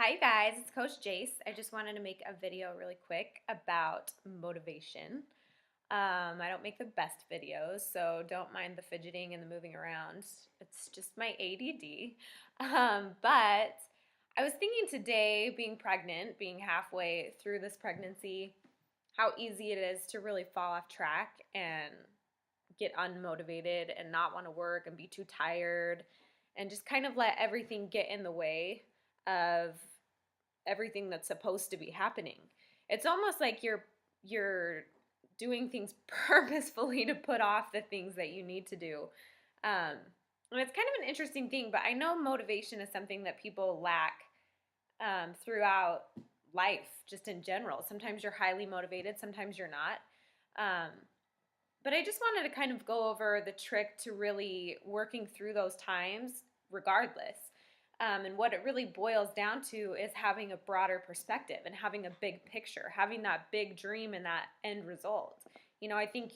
Hi, you guys. It's Coach Jace. I just wanted to make a video really quick about motivation. I don't make the best videos, so don't mind the fidgeting and the moving around. It's just my ADD. But I was thinking today, being pregnant, being halfway through this pregnancy, how easy it is to really fall off track and get unmotivated and not want to work and be too tired and just kind of let everything get in the way of everything that's supposed to be happening. It's almost like you're doing things purposefully to put off the things that you need to do. And it's kind of an interesting thing, but I know motivation is something that people lack throughout life, just in general. Sometimes you're highly motivated, sometimes you're not. Um, but I just wanted to kind of go over the trick to really working through those times regardless. And what it really boils down to is having a broader perspective and having a big picture, having that big dream and that end result. I think,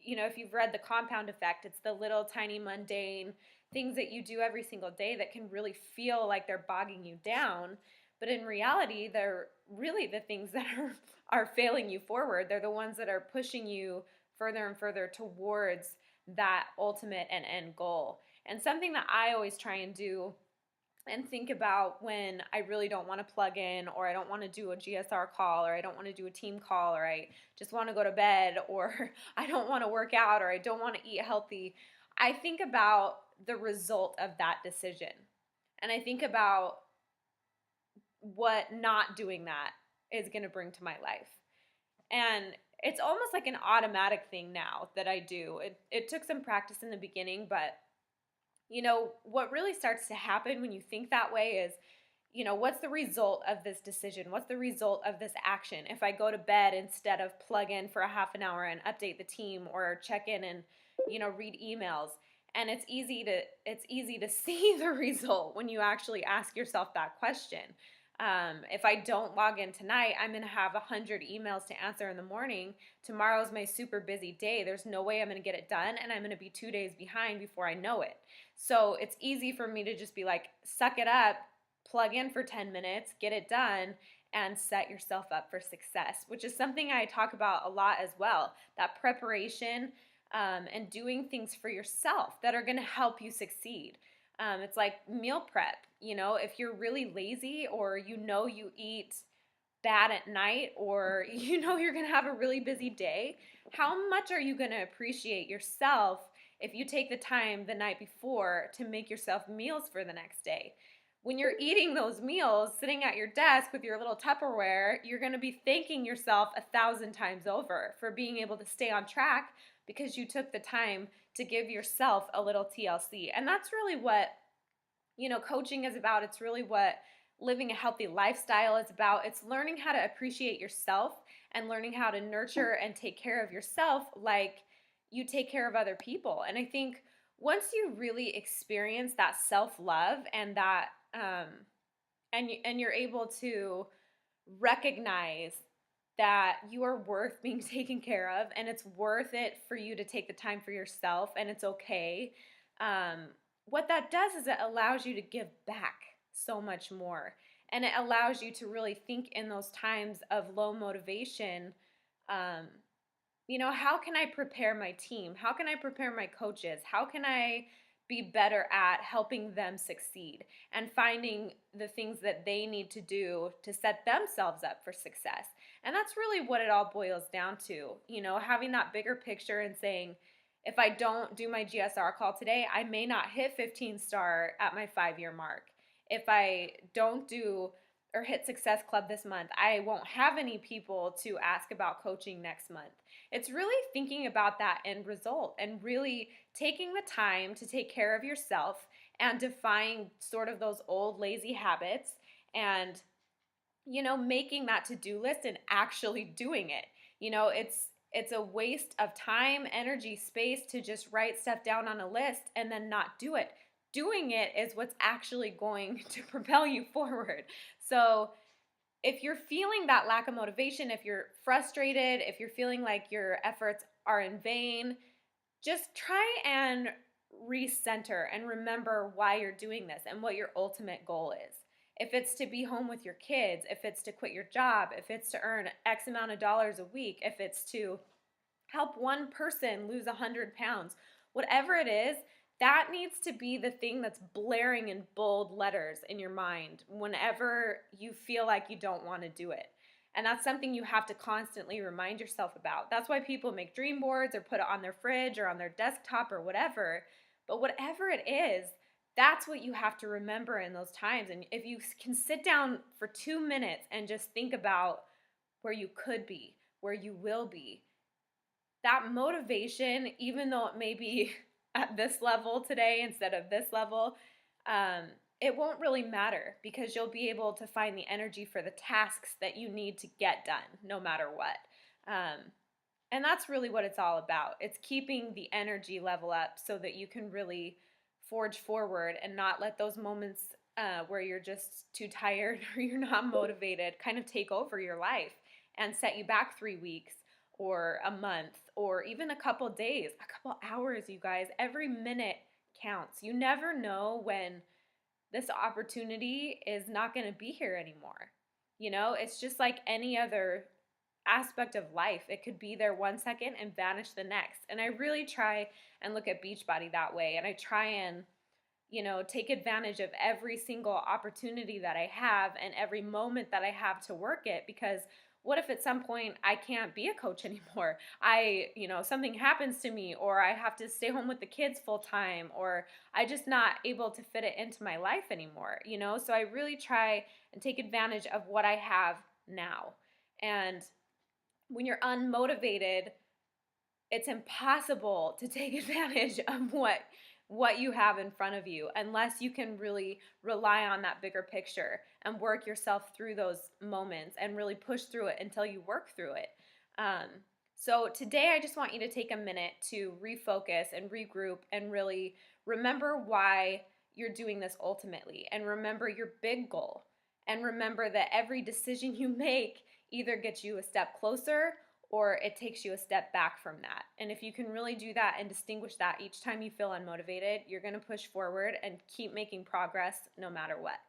if you've read The Compound Effect, it's the little tiny mundane things that you do every single day that can really feel like they're bogging you down. But in reality, they're really the things that are failing you forward. They're the ones that are pushing you further and further towards that ultimate and end goal. And something that I always try and do and think about when I really don't want to plug in, or I don't want to do a GSR call, or I don't want to do a team call, or I just want to go to bed, or I don't want to work out, or I don't want to eat healthy. I think about the result of that decision. And I think about what not doing that is going to bring to my life. And it's almost like an automatic thing now that I do. It took some practice in the beginning, but what really starts to happen when you think that way is, what's the result of this decision? What's the result of this action? If I go to bed instead of plug in for a half an hour and update the team or check in and, read emails. And it's easy to see the result when you actually ask yourself that question. If I don't log in tonight, I'm going to have 100 emails to answer in the morning. Tomorrow's my super busy day. There's no way I'm going to get it done, and I'm going to be 2 days behind before I know it. So it's easy for me to just be like, suck it up, plug in for 10 minutes, get it done, and set yourself up for success, which is something I talk about a lot as well. That preparation and doing things for yourself that are going to help you succeed. It's like meal prep. If you're really lazy, or you eat bad at night, or you're going to have a really busy day, how much are you going to appreciate yourself if you take the time the night before to make yourself meals for the next day? When you're eating those meals, sitting at your desk with your little Tupperware, you're going to be thanking yourself 1,000 times over for being able to stay on track because you took the time to give yourself a little TLC. And that's really what, coaching is about. It's really what living a healthy lifestyle is about. It's learning how to appreciate yourself and learning how to nurture and take care of yourself like you take care of other people. And I think once you really experience that self-love and that and you're able to recognize that you are worth being taken care of, and it's worth it for you to take the time for yourself, and it's okay. What that does is it allows you to give back so much more, and it allows you to really think in those times of low motivation. How can I prepare my team? How can I prepare my coaches? How can I be better at helping them succeed and finding the things that they need to do to set themselves up for success? And that's really what it all boils down to, having that bigger picture and saying, if I don't do my GSR call today, I may not hit 15-star at my 5-year mark. If I don't do or hit Success Club this month, I won't have any people to ask about coaching next month. It's really thinking about that end result and really taking the time to take care of yourself and defying sort of those old lazy habits and, making that to-do list and actually doing it. It's a waste of time, energy, space to just write stuff down on a list and then not do it. Doing it is what's actually going to propel you forward. So if you're feeling that lack of motivation, if you're frustrated, if you're feeling like your efforts are in vain, just try and recenter and remember why you're doing this and what your ultimate goal is. If it's to be home with your kids, if it's to quit your job, if it's to earn X amount of dollars a week, if it's to help one person lose 100 pounds, whatever it is, that needs to be the thing that's blaring in bold letters in your mind whenever you feel like you don't want to do it. And that's something you have to constantly remind yourself about. That's why people make dream boards or put it on their fridge or on their desktop or whatever. But whatever it is, that's what you have to remember in those times. And if you can sit down for 2 minutes and just think about where you could be, where you will be, that motivation, even though it may be at this level today instead of this level, um, it won't really matter because you'll be able to find the energy for the tasks that you need to get done no matter what. And that's really what it's all about. It's keeping the energy level up so that you can really forge forward and not let those moments where you're just too tired or you're not motivated kind of take over your life and set you back 3 weeks or a month or even a couple days, a couple hours, you guys. Every minute counts. You never know when this opportunity is not going to be here anymore. You know, it's just like any other aspect of life. It could be there 1 second and vanish the next. And I really try and look at Beachbody that way. And I try and, take advantage of every single opportunity that I have and every moment that I have to work it, because what if at some point I can't be a coach anymore? Something happens to me, or I have to stay home with the kids full time, or I just not able to fit it into my life anymore, So I really try and take advantage of what I have now. And when you're unmotivated, it's impossible to take advantage of what you have in front of you unless you can really rely on that bigger picture and work yourself through those moments and really push through it until you work through it. So today I just want you to take a minute to refocus and regroup and really remember why you're doing this ultimately, and remember your big goal, and remember that every decision you make either gets you a step closer or it takes you a step back from that. And if you can really do that and distinguish that each time you feel unmotivated, you're going to push forward and keep making progress no matter what.